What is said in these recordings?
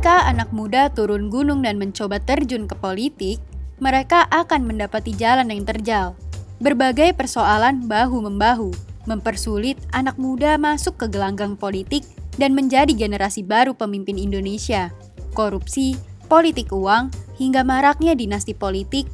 Ketika anak muda turun gunung dan mencoba terjun ke politik, mereka akan mendapati jalan yang terjal. Berbagai persoalan bahu-membahu, mempersulit anak muda masuk ke gelanggang politik dan menjadi generasi baru pemimpin Indonesia. Korupsi, politik uang, hingga maraknya dinasti politik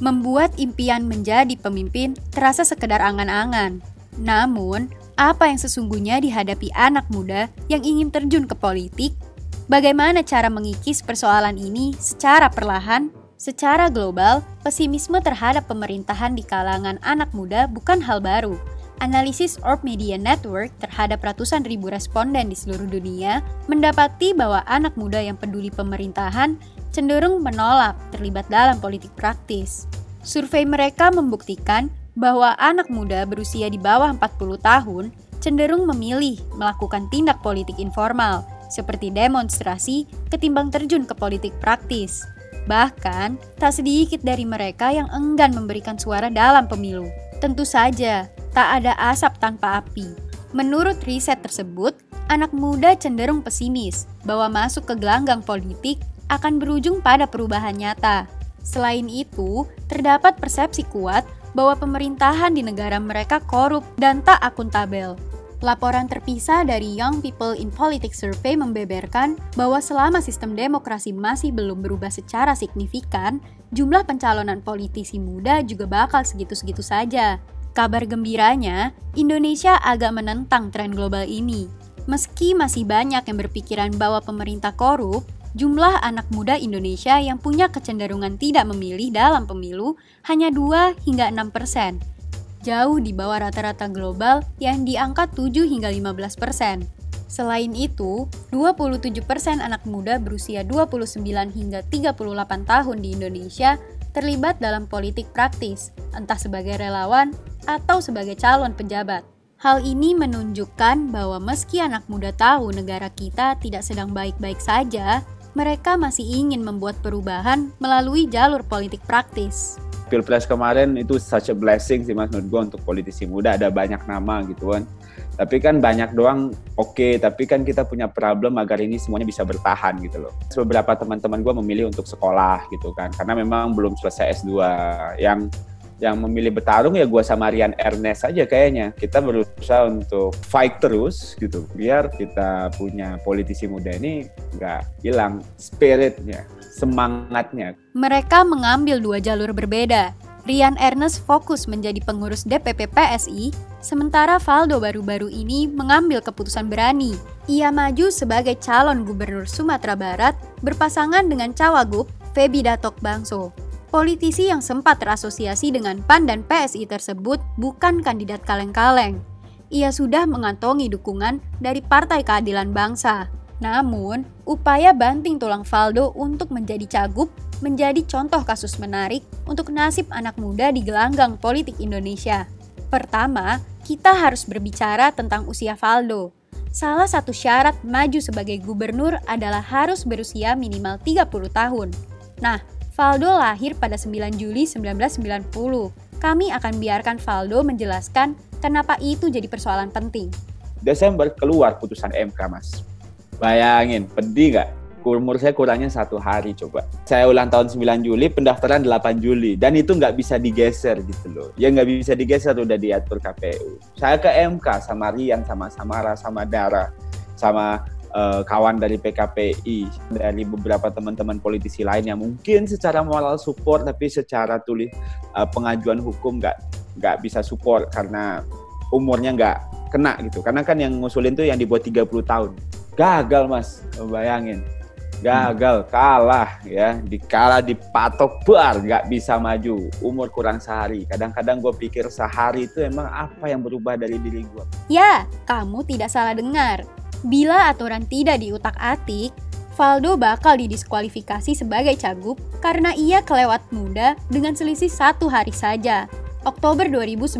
membuat impian menjadi pemimpin terasa sekedar angan-angan. Namun, apa yang sesungguhnya dihadapi anak muda yang ingin terjun ke politik? Bagaimana cara mengikis persoalan ini secara perlahan? Secara global, pesimisme terhadap pemerintahan di kalangan anak muda bukan hal baru. Analisis Orb Media Network terhadap ratusan ribu responden di seluruh dunia mendapati bahwa anak muda yang peduli pemerintahan cenderung menolak terlibat dalam politik praktis. Survei mereka membuktikan bahwa anak muda berusia di bawah 40 tahun cenderung memilih melakukan tindak politik informal, seperti demonstrasi ketimbang terjun ke politik praktis. Bahkan, tak sedikit dari mereka yang enggan memberikan suara dalam pemilu. Tentu saja, tak ada asap tanpa api. Menurut riset tersebut, anak muda cenderung pesimis bahwa masuk ke gelanggang politik akan berujung pada perubahan nyata. Selain itu, terdapat persepsi kuat bahwa pemerintahan di negara mereka korup dan tak akuntabel. Laporan terpisah dari Young People in Politics Survey membeberkan bahwa selama sistem demokrasi masih belum berubah secara signifikan, jumlah pencalonan politisi muda juga bakal segitu-segitu saja. Kabar gembiranya, Indonesia agak menentang tren global ini. Meski masih banyak yang berpikiran bahwa pemerintah korup, jumlah anak muda Indonesia yang punya kecenderungan tidak memilih dalam pemilu hanya 2 hingga 6%. Jauh di bawah rata-rata global yang di angka 7 hingga 15%. Selain itu, 27% anak muda berusia 29 hingga 38 tahun di Indonesia terlibat dalam politik praktis, entah sebagai relawan atau sebagai calon pejabat. Hal ini menunjukkan bahwa meski anak muda tahu negara kita tidak sedang baik-baik saja, mereka masih ingin membuat perubahan melalui jalur politik praktis. Pilpres kemarin itu such a blessing sih mas menurut gue untuk politisi muda, ada banyak nama gitu kan. Tapi kan banyak doang oke, tapi kan kita punya problem agar ini semuanya bisa bertahan gitu loh. Beberapa teman-teman gue memilih untuk sekolah gitu kan, karena memang belum selesai S2. Yang memilih bertarung ya gue sama Rian Ernest aja kayaknya. Kita berusaha untuk fight terus gitu, biar kita punya politisi muda ini nggak hilang spiritnya, semangatnya. Mereka mengambil 2 jalur berbeda. Rian Ernest fokus menjadi pengurus DPP PSI, sementara Valdo baru-baru ini mengambil keputusan berani. Ia maju sebagai calon gubernur Sumatera Barat berpasangan dengan Cawagup Feby Datok Bangso. Politisi yang sempat terasosiasi dengan PAN dan PSI tersebut bukan kandidat kaleng-kaleng. Ia sudah mengantongi dukungan dari Partai Keadilan Bangsa. Namun, upaya banting tulang Valdo untuk menjadi cagup menjadi contoh kasus menarik untuk nasib anak muda di gelanggang politik Indonesia. Pertama, kita harus berbicara tentang usia Valdo. Salah satu syarat maju sebagai gubernur adalah harus berusia minimal 30 tahun. Nah, Valdo lahir pada 9 Juli 1990. Kami akan biarkan Valdo menjelaskan kenapa itu jadi persoalan penting. Desember keluar putusan MK, Mas. Bayangin, pedih nggak? Umur saya kurangnya 1 hari coba. Saya ulang tahun 9 Juli, pendaftaran 8 Juli. Dan itu nggak bisa digeser gitu loh. Ya nggak bisa digeser, udah diatur KPU. Saya ke MK sama Rian, sama Samara, sama Dara, sama kawan dari PKPI, dari beberapa teman-teman politisi lain yang mungkin secara moral support, tapi secara pengajuan hukum nggak bisa support karena umurnya nggak kena gitu. Karena kan yang ngusulin tuh yang di bawah 30 tahun. Gagal mas, bayangin. Gagal, kalah ya, dipatok bar, nggak bisa maju, umur kurang sehari. Kadang-kadang gue pikir sehari itu emang apa yang berubah dari diri gue. Ya, kamu tidak salah dengar. Bila aturan tidak diutak-atik, Valdo bakal didiskualifikasi sebagai cagup karena ia kelewat muda dengan selisih 1 hari saja. Oktober 2019,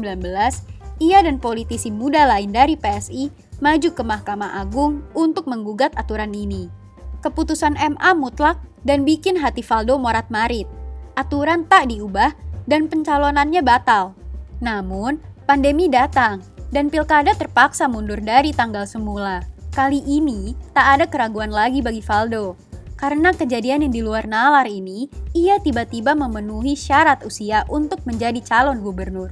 ia dan politisi muda lain dari PSI maju ke Mahkamah Agung untuk menggugat aturan ini. Keputusan MA mutlak dan bikin hati Valdo morat-marit. Aturan tak diubah dan pencalonannya batal. Namun, pandemi datang dan pilkada terpaksa mundur dari tanggal semula. Kali ini, tak ada keraguan lagi bagi Valdo. Karena kejadian yang di luar nalar ini, ia tiba-tiba memenuhi syarat usia untuk menjadi calon gubernur.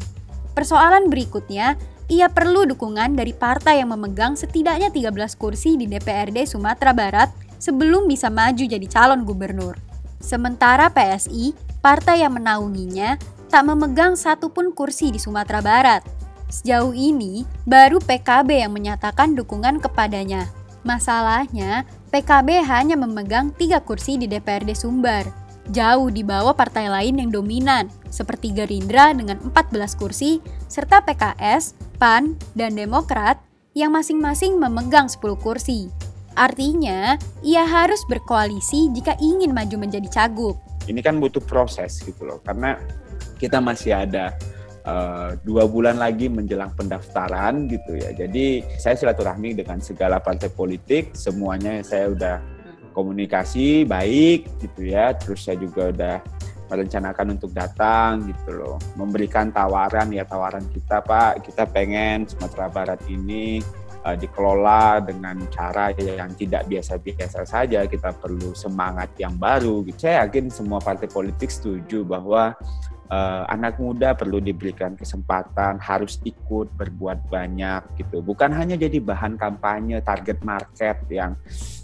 Persoalan berikutnya, ia perlu dukungan dari partai yang memegang setidaknya 13 kursi di DPRD Sumatera Barat sebelum bisa maju jadi calon gubernur. Sementara PSI, partai yang menaunginya, tak memegang satupun kursi di Sumatera Barat. Sejauh ini, baru PKB yang menyatakan dukungan kepadanya. Masalahnya, PKB hanya memegang 3 kursi di DPRD Sumbar, jauh di bawah partai lain yang dominan, seperti Gerindra dengan 14 kursi, serta PKS, PAN, dan Demokrat yang masing-masing memegang 10 kursi. Artinya, ia harus berkoalisi jika ingin maju menjadi cagup. Ini kan butuh proses gitu loh, karena kita masih ada 2 bulan lagi menjelang pendaftaran gitu ya. Jadi saya silaturahmi dengan segala partai politik, semuanya saya udah komunikasi baik gitu ya. Terus saya juga udah merencanakan untuk datang gitu loh, memberikan tawaran kita, Pak, kita pengen Sumatera Barat ini dikelola dengan cara yang tidak biasa-biasa saja, kita perlu semangat yang baru gitu. Saya yakin semua partai politik setuju bahwa anak muda perlu diberikan kesempatan, harus ikut berbuat banyak gitu. Bukan hanya jadi bahan kampanye, target market yang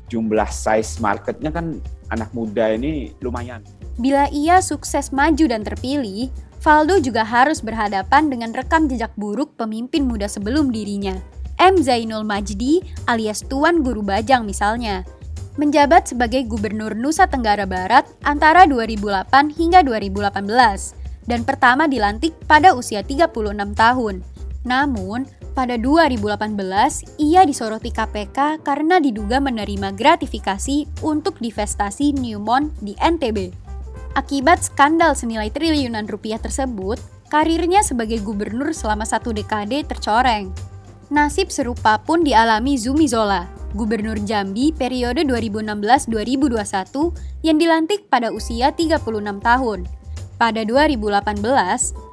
jumlah size marketnya kan anak muda ini lumayan. Bila ia sukses maju dan terpilih, Faldo juga harus berhadapan dengan rekam jejak buruk pemimpin muda sebelum dirinya. M. Zainul Majdi alias Tuan Guru Bajang misalnya. Menjabat sebagai Gubernur Nusa Tenggara Barat antara 2008 hingga 2018. Dan pertama dilantik pada usia 36 tahun. Namun, pada 2018 ia disoroti KPK karena diduga menerima gratifikasi untuk divestasi Newmont di NTB. Akibat skandal senilai triliunan rupiah tersebut, karirnya sebagai gubernur selama 1 dekade tercoreng. Nasib serupa pun dialami Zumi Zola, Gubernur Jambi periode 2016-2021 yang dilantik pada usia 36 tahun. Pada 2018,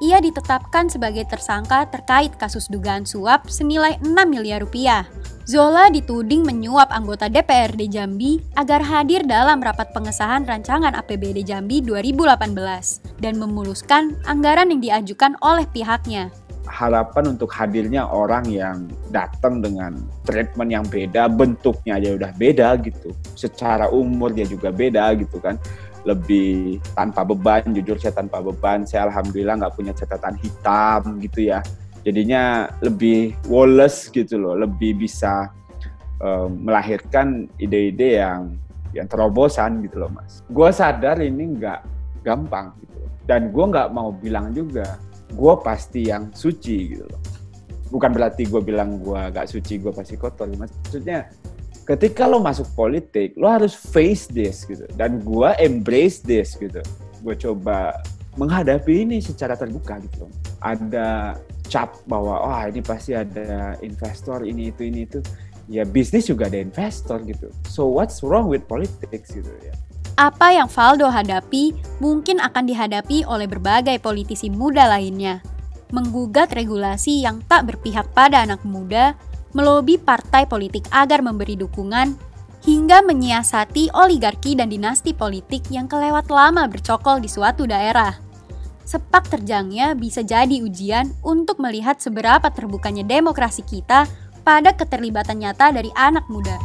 ia ditetapkan sebagai tersangka terkait kasus dugaan suap senilai 6 miliar rupiah. Zola dituding menyuap anggota DPRD Jambi agar hadir dalam rapat pengesahan rancangan APBD Jambi 2018 dan memuluskan anggaran yang diajukan oleh pihaknya. Harapan untuk hadirnya orang yang datang dengan treatment yang beda, bentuknya aja udah beda gitu. Secara umur dia juga beda gitu kan. Lebih tanpa beban, jujur saya tanpa beban, saya alhamdulillah nggak punya catatan hitam gitu ya, jadinya lebih woles gitu loh, lebih bisa melahirkan ide-ide yang terobosan gitu loh Mas. Gue sadar ini nggak gampang gitu, dan gue nggak mau bilang juga gue pasti yang suci gitu loh, bukan berarti gue bilang gue nggak suci, gue pasti kotor, maksudnya ketika lo masuk politik, lo harus face this gitu. Dan gue embrace this gitu. Gue coba menghadapi ini secara terbuka gitu. Ada cap bahwa, ini pasti ada investor, ini itu. Ya bisnis juga ada investor gitu. So what's wrong with politics gitu ya. Apa yang Faldo hadapi mungkin akan dihadapi oleh berbagai politisi muda lainnya. Menggugat regulasi yang tak berpihak pada anak muda, melobi partai politik agar memberi dukungan, hingga menyiasati oligarki dan dinasti politik yang kelewat lama bercokol di suatu daerah. Sepak terjangnya bisa jadi ujian untuk melihat seberapa terbukanya demokrasi kita pada keterlibatan nyata dari anak muda.